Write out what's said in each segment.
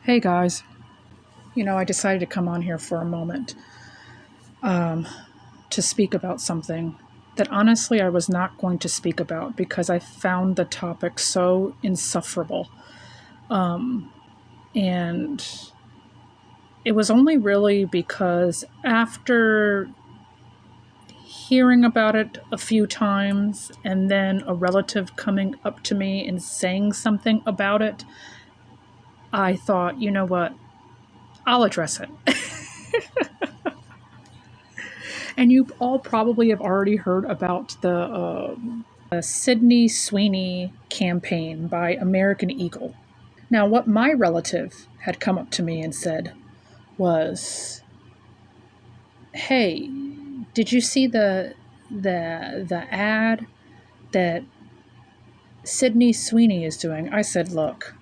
Hey guys, I decided to come on here for a moment to speak about something that honestly I was not going to speak about because I found the topic so insufferable. And it was only really because after hearing about it a few times and then a relative coming up to me and saying something about it, I thought, you know what, I'll address it. And you all probably have already heard about the Sydney Sweeney campaign by American Eagle. Now, what my relative had come up to me and said was, "Hey, did you see the ad that Sydney Sweeney is doing?" I said, "Look,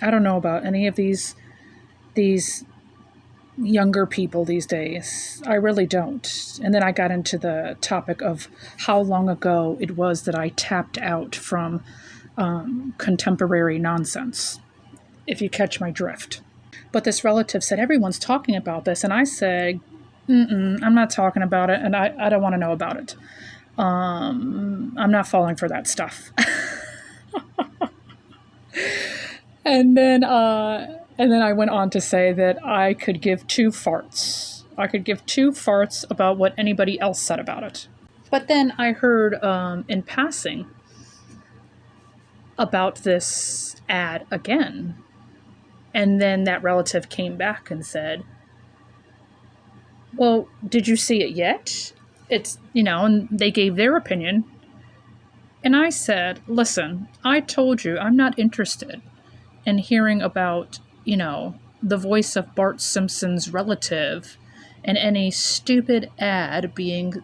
I don't know about any of these younger people these days. I really don't." And then I got into the topic of how long ago it was that I tapped out from contemporary nonsense, if you catch my drift. But this relative said, "Everyone's talking about this." And I said, I'm not talking about it, and I don't want to know about it. I'm not falling for that stuff. And then I went on to say that I could give two farts. I could give two farts about what anybody else said about it. But then I heard in passing about this ad again. And then that relative came back and said, "Well, did you see it yet?" And they gave their opinion. And I said, "Listen, I told you I'm not interested in hearing about the voice of Bart Simpson's relative and any stupid ad being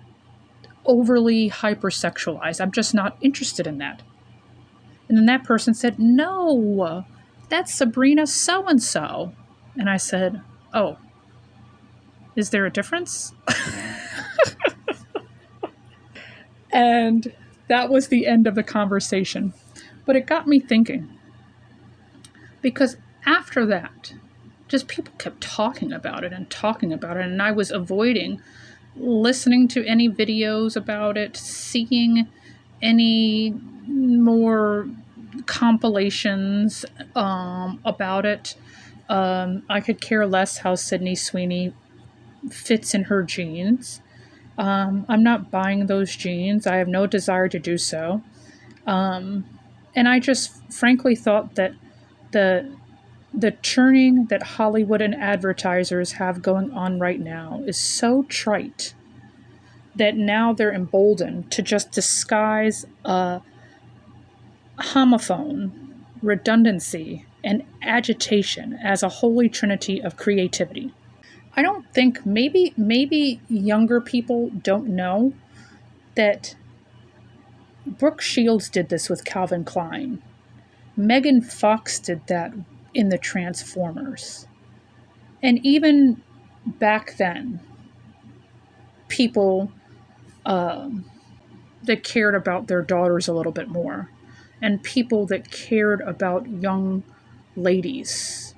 overly hypersexualized. I'm just not interested in that." And then that person said, "No, that's Sabrina so-and-so." And I said, "Oh, is there a difference?" And that was the end of the conversation. But it got me thinking. Because after that, just people kept talking about it, and I was avoiding listening to any videos about it, seeing any more compilations about it. I could care less how Sydney Sweeney fits in her jeans. I'm not buying those jeans. I have no desire to do so. And I just frankly thought that the churning that Hollywood and advertisers have going on right now is so trite that now they're emboldened to just disguise a homophone, redundancy, and agitation as a holy trinity of creativity. I don't think maybe younger people don't know that Brooke Shields did this with Calvin Klein. Megan Fox did that in the Transformers. And even back then, people that cared about their daughters a little bit more, and people that cared about young ladies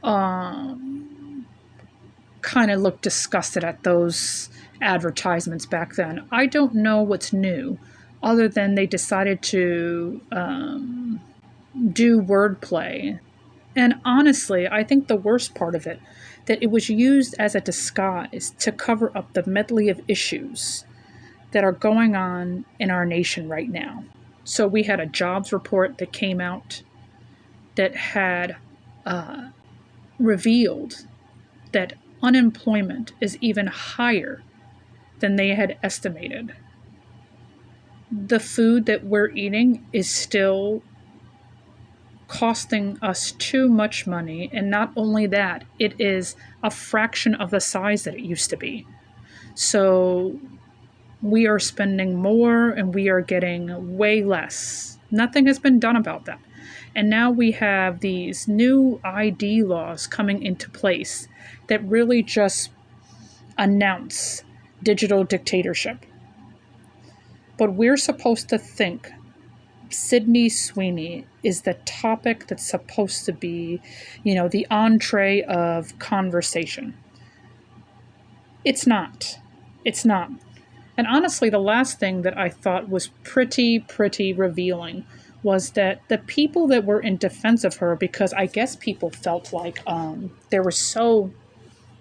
kind of looked disgusted at those advertisements back then. I don't know what's new, other than they decided to do wordplay. And honestly, I think the worst part of it, that it was used as a disguise to cover up the medley of issues that are going on in our nation right now. So we had a jobs report that came out that had revealed that unemployment is even higher than they had estimated. The food that we're eating is still costing us too much money, and not only that, it is a fraction of the size that it used to be. So we are spending more and we are getting way less. Nothing has been done about that. And now we have these new ID laws coming into place that really just announce digital dictatorship. But we're supposed to think Sydney Sweeney is the topic that's supposed to be, the entree of conversation. It's not. It's not. And honestly, the last thing that I thought was pretty revealing was that the people that were in defense of her, because I guess people felt like there were so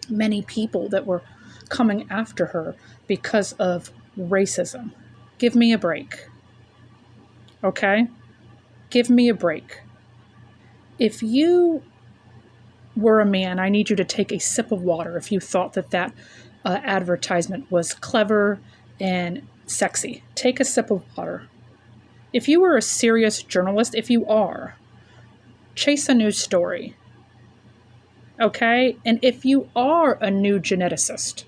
many people that were coming after her because of racism. Give me a break. Okay? Give me a break. If you were a man, I need you to take a sip of water if you thought that advertisement was clever and sexy. Take a sip of water. If you were a serious journalist, if you are, chase a news story. Okay? And if you are a new geneticist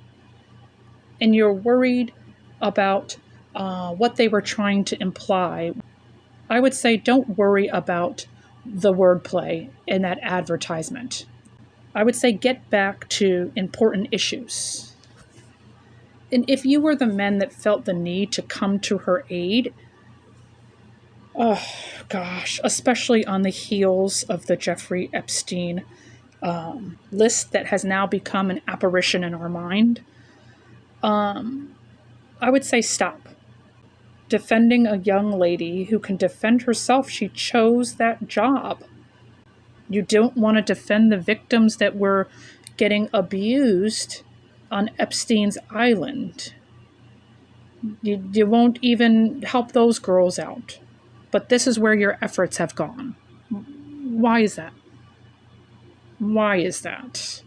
and you're worried about what they were trying to imply, I would say don't worry about the wordplay in that advertisement. I would say get back to important issues. And if you were the men that felt the need to come to her aid, oh gosh, especially on the heels of the Jeffrey Epstein list that has now become an apparition in our mind, I would say stop. Defending a young lady who can defend herself, she chose that job. You don't want to defend the victims that were getting abused on Epstein's island. You won't even help those girls out. But this is where your efforts have gone. Why is that? Why is that?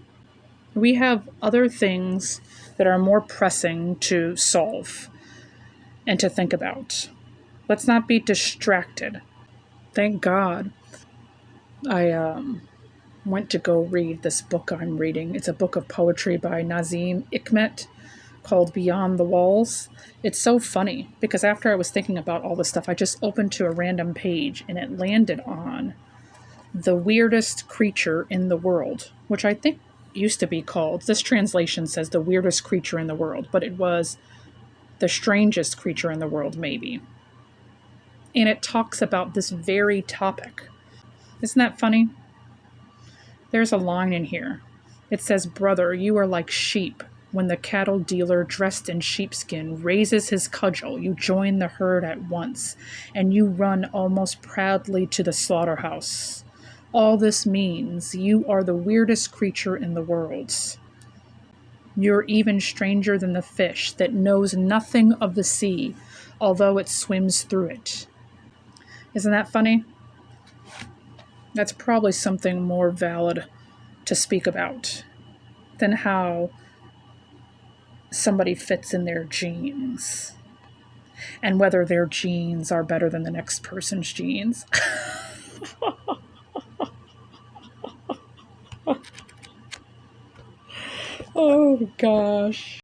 We have other things that are more pressing to solve and to think about. Let's not be distracted. Thank God I went to go read this book I'm reading. It's a book of poetry by Nazim Hikmet called Beyond the Walls. It's so funny because after I was thinking about all this stuff, I just opened to a random page and it landed on the weirdest creature in the world, which I think used to be called, this translation says the weirdest creature in the world, but it was the strangest creature in the world, maybe. And it talks about this very topic. Isn't that funny? There's a line in here. It says, "Brother, you are like sheep. When the cattle dealer dressed in sheepskin raises his cudgel, you join the herd at once, and you run almost proudly to the slaughterhouse. All this means you are the weirdest creature in the world. You're even stranger than the fish that knows nothing of the sea, although it swims through it." Isn't that funny? That's probably something more valid to speak about than how somebody fits in their genes and whether their genes are better than the next person's genes. Oh gosh.